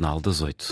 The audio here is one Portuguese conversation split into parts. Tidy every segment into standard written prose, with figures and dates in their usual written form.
Jornal das 8.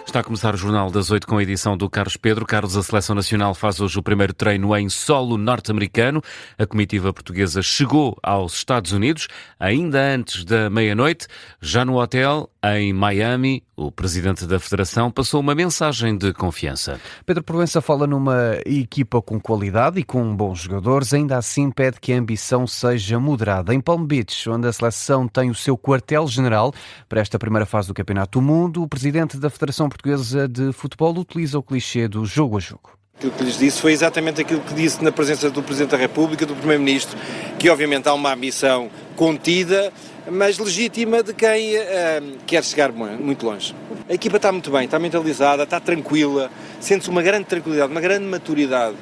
Está a começar o Jornal das 8 com a edição do Carlos Pedro. Carlos, a Seleção Nacional faz hoje o primeiro treino em solo norte-americano. A comitiva portuguesa chegou aos Estados Unidos ainda antes da meia-noite. Já no hotel, em Miami, o presidente da Federação passou uma mensagem de confiança. Pedro Proença fala numa equipa com qualidade e com bons jogadores. Ainda assim pede que a ambição seja moderada. Em Palm Beach, onde a seleção tem o seu quartel-general para esta primeira fase do Campeonato do Mundo, o presidente da Federação Portuguesa de Futebol utiliza o clichê do jogo a jogo. Aquilo que lhes disse foi exatamente aquilo que disse na presença do Presidente da República, do Primeiro-Ministro, que obviamente há uma ambição contida, mas legítima de quem quer chegar muito longe. A equipa está muito bem, está mentalizada, está tranquila, sente-se uma grande tranquilidade, uma grande maturidade.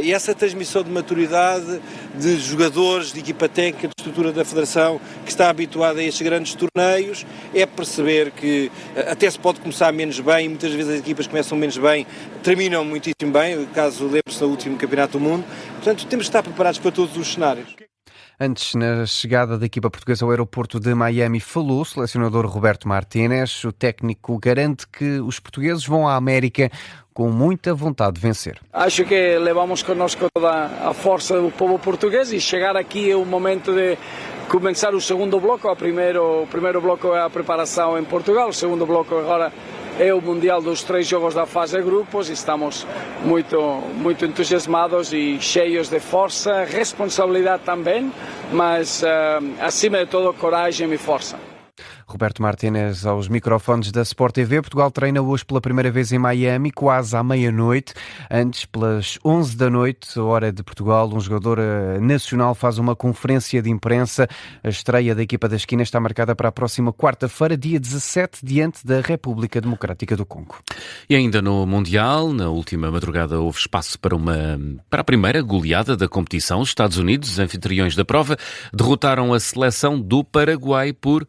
E essa transmissão de maturidade de jogadores, de equipa técnica, de estrutura da Federação, que está habituada a estes grandes torneios, é perceber que até se pode começar menos bem, muitas vezes as equipas começam menos bem, terminam muitíssimo bem, caso lembre-se do último Campeonato do Mundo. Portanto, temos de estar preparados para todos os cenários. Antes, na chegada da equipa portuguesa ao aeroporto de Miami, falou o selecionador Roberto Martínez. O técnico garante que os portugueses vão à América com muita vontade de vencer. Acho que levamos connosco toda a força do povo português e chegar aqui é o momento de começar o segundo bloco. O primeiro bloco é a preparação em Portugal, o segundo bloco agora é o Mundial dos 3 jogos da fase de grupos e estamos muito entusiasmados e cheios de força, responsabilidade também, mas acima de tudo coragem e força. Roberto Martínez aos microfones da Sport TV. Portugal treina hoje pela primeira vez em Miami, quase à meia-noite. Antes, pelas 11 da noite, hora de Portugal, um jogador nacional faz uma conferência de imprensa. A estreia da equipa da esquina está marcada para a próxima quarta-feira, dia 17, diante da República Democrática do Congo. E ainda no Mundial, na última madrugada, houve espaço para a primeira goleada da competição. Os Estados Unidos, anfitriões da prova, derrotaram a seleção do Paraguai por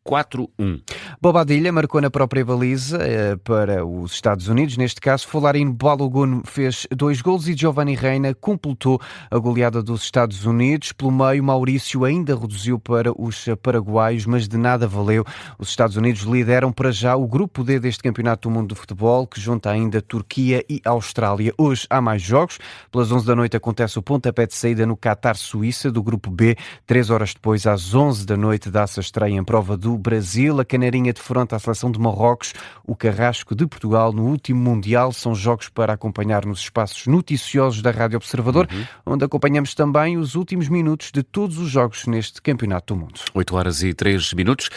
4-1. Bobadilla marcou na própria baliza para os Estados Unidos. Neste caso, Folarin Balogun fez 2 golos e Giovanni Reina completou a goleada dos Estados Unidos. Pelo meio, Maurício ainda reduziu para os paraguaios, mas de nada valeu. Os Estados Unidos lideram para já o grupo D deste Campeonato do Mundo de Futebol, que junta ainda Turquia e Austrália. Hoje há mais jogos. Pelas 11 da noite acontece o pontapé de saída no Qatar-Suíça, do grupo B. 3 horas depois, às 11 da noite, dá-se a estreia em prova do Brasil, a Canarinha defronta a seleção de Marrocos, o Carrasco de Portugal no último Mundial. São jogos para acompanhar nos espaços noticiosos da Rádio Observador, onde acompanhamos também os últimos minutos de todos os jogos neste Campeonato do Mundo. 8 horas e 3 minutos.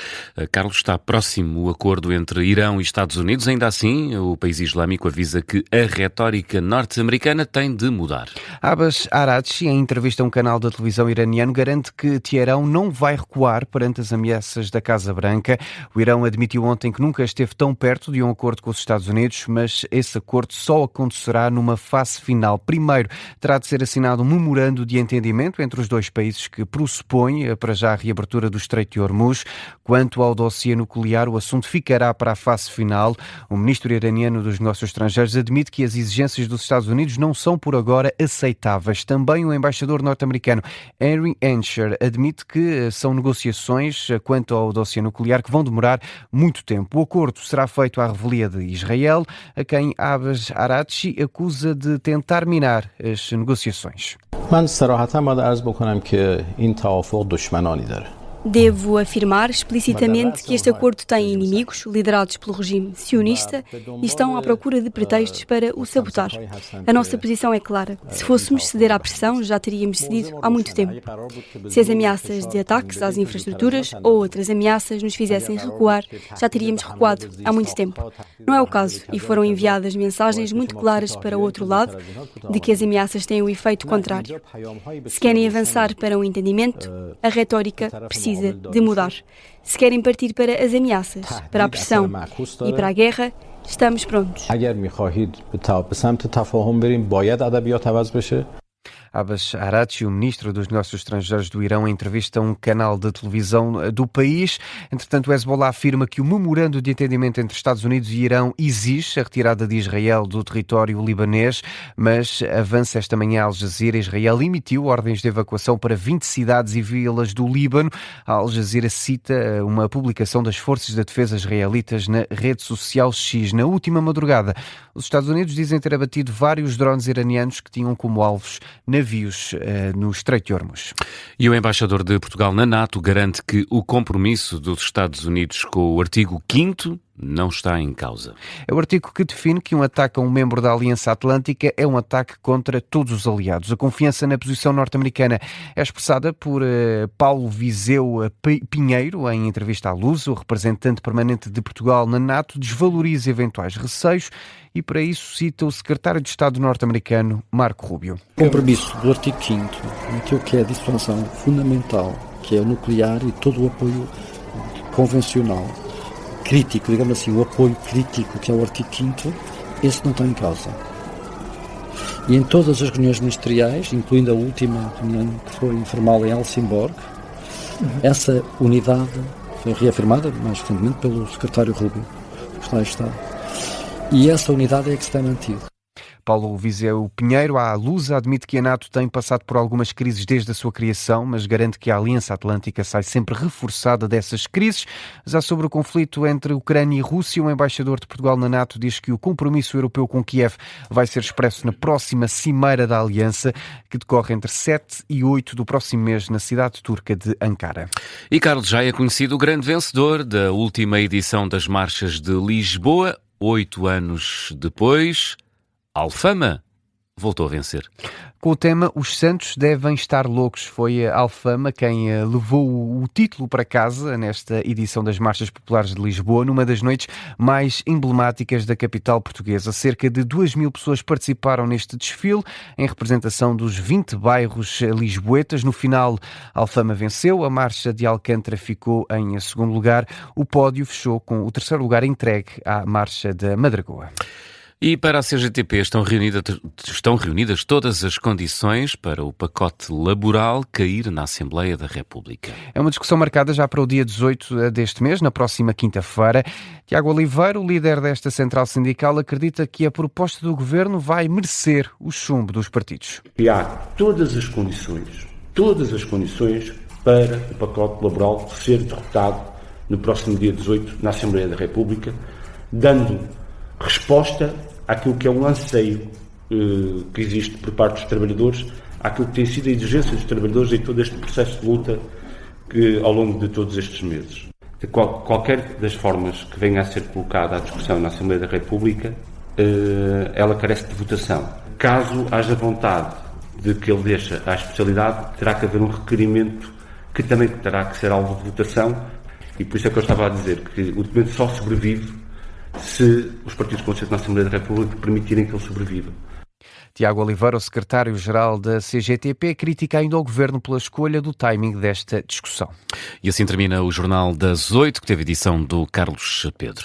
Carlos, está próximo o acordo entre Irão e Estados Unidos. Ainda assim, o país islâmico avisa que a retórica norte-americana tem de mudar. Abbas Araghchi, em entrevista a um canal da televisão iraniano, garante que Teherão não vai recuar perante as ameaças da Casa Branca. O Irão admitiu ontem que nunca esteve tão perto de um acordo com os Estados Unidos, mas esse acordo só acontecerá numa fase final. Primeiro, terá de ser assinado um memorando de entendimento entre os dois países que pressupõe para já a reabertura do Estreito de Hormuz. Quanto ao dossiê nuclear, o assunto ficará para a fase final. O ministro iraniano dos Negócios Estrangeiros admite que as exigências dos Estados Unidos não são por agora aceitáveis. Também o embaixador norte-americano Henry Ensher admite que são negociações quanto ao dossiê nuclear que vão demorar muito tempo. O acordo será feito à revelia de Israel, a quem Abbas Araghchi acusa de tentar minar as negociações. من صراحتاً باید عرض بکنم که این توافق دشمنانی داره. Devo afirmar explicitamente que este acordo tem inimigos, liderados pelo regime sionista, e estão à procura de pretextos para o sabotar. A nossa posição é clara. Se fôssemos ceder à pressão, já teríamos cedido há muito tempo. Se as ameaças de ataques às infraestruturas ou outras ameaças nos fizessem recuar, já teríamos recuado há muito tempo. Não é o caso, e foram enviadas mensagens muito claras para o outro lado de que as ameaças têm o efeito contrário. Se querem avançar para um entendimento, a retórica precisa de mudar. Se querem partir para as ameaças, para a pressão e para a guerra, estamos prontos. Abbas Araghchi, o ministro dos Negócios Estrangeiros do Irão, em entrevista a um canal de televisão do país. Entretanto, o Hezbollah afirma que o memorando de entendimento entre Estados Unidos e Irão exige a retirada de Israel do território libanês, mas avança esta manhã a Al Jazeera. Israel emitiu ordens de evacuação para 20 cidades e vilas do Líbano. A Al Jazeera cita uma publicação das Forças de Defesa israelitas na rede social X. Na última madrugada, os Estados Unidos dizem ter abatido vários drones iranianos que tinham como alvos navios no Estreito de Hormuz. E o embaixador de Portugal na NATO garante que o compromisso dos Estados Unidos com o artigo 5º não está em causa. É o artigo que define que um ataque a um membro da Aliança Atlântica é um ataque contra todos os aliados. A confiança na posição norte-americana é expressada por Paulo Viseu Pinheiro, em entrevista à Luz. O representante permanente de Portugal na NATO desvaloriza eventuais receios e, para isso, cita o secretário de Estado norte-americano, Marco Rubio. O compromisso do artigo 5º, naquilo que é a dissuasão fundamental, que é o nuclear e todo o apoio convencional, crítico, digamos assim, o apoio crítico, que é o artigo 5º, esse não está em causa. E em todas as reuniões ministeriais, incluindo a última reunião que foi informal em Helsingborg, essa unidade foi reafirmada mais recentemente pelo secretário Rubio, que lá está. E essa unidade é que se tem mantido. Paulo Viseu Pinheiro, à Luz, admite que a NATO tem passado por algumas crises desde a sua criação, mas garante que a Aliança Atlântica sai sempre reforçada dessas crises. Já sobre o conflito entre Ucrânia e Rússia, o embaixador de Portugal na NATO diz que o compromisso europeu com Kiev vai ser expresso na próxima Cimeira da Aliança, que decorre entre 7 e 8 do próximo mês na cidade turca de Ankara. E Carlos já é conhecido o grande vencedor da última edição das Marchas de Lisboa. 8 anos depois, Alfama voltou a vencer. Com o tema Os Santos Devem Estar Loucos, foi a Alfama quem levou o título para casa nesta edição das Marchas Populares de Lisboa, numa das noites mais emblemáticas da capital portuguesa. Cerca de 2.000 pessoas participaram neste desfile, em representação dos 20 bairros lisboetas. No final, a Alfama venceu, a Marcha de Alcântara ficou em segundo lugar, o pódio fechou com o terceiro lugar entregue à Marcha da Madragoa. E para a CGTP estão reunidas todas as condições para o pacote laboral cair na Assembleia da República. É uma discussão marcada já para o dia 18 deste mês, na próxima quinta-feira. Tiago Oliveira, o líder desta central sindical, acredita que a proposta do governo vai merecer o chumbo dos partidos. E há todas as condições para o pacote laboral ser derrotado no próximo dia 18 na Assembleia da República, dando resposta àquilo que é um anseio que existe por parte dos trabalhadores, àquilo que tem sido a exigência dos trabalhadores em todo este processo de luta ao longo de todos estes meses. De qualquer das formas que venha a ser colocada à discussão na Assembleia da República, ela carece de votação. Caso haja vontade de que ele deixe à especialidade, terá que haver um requerimento que também terá que ser alvo de votação, e por isso é que eu estava a dizer que o documento só sobrevive se os partidos conscientes na Assembleia da República permitirem que ele sobreviva. Tiago Oliveira, o secretário-geral da CGTP, critica ainda o governo pela escolha do timing desta discussão. E assim termina o Jornal das 8, que teve edição do Carlos Pedro.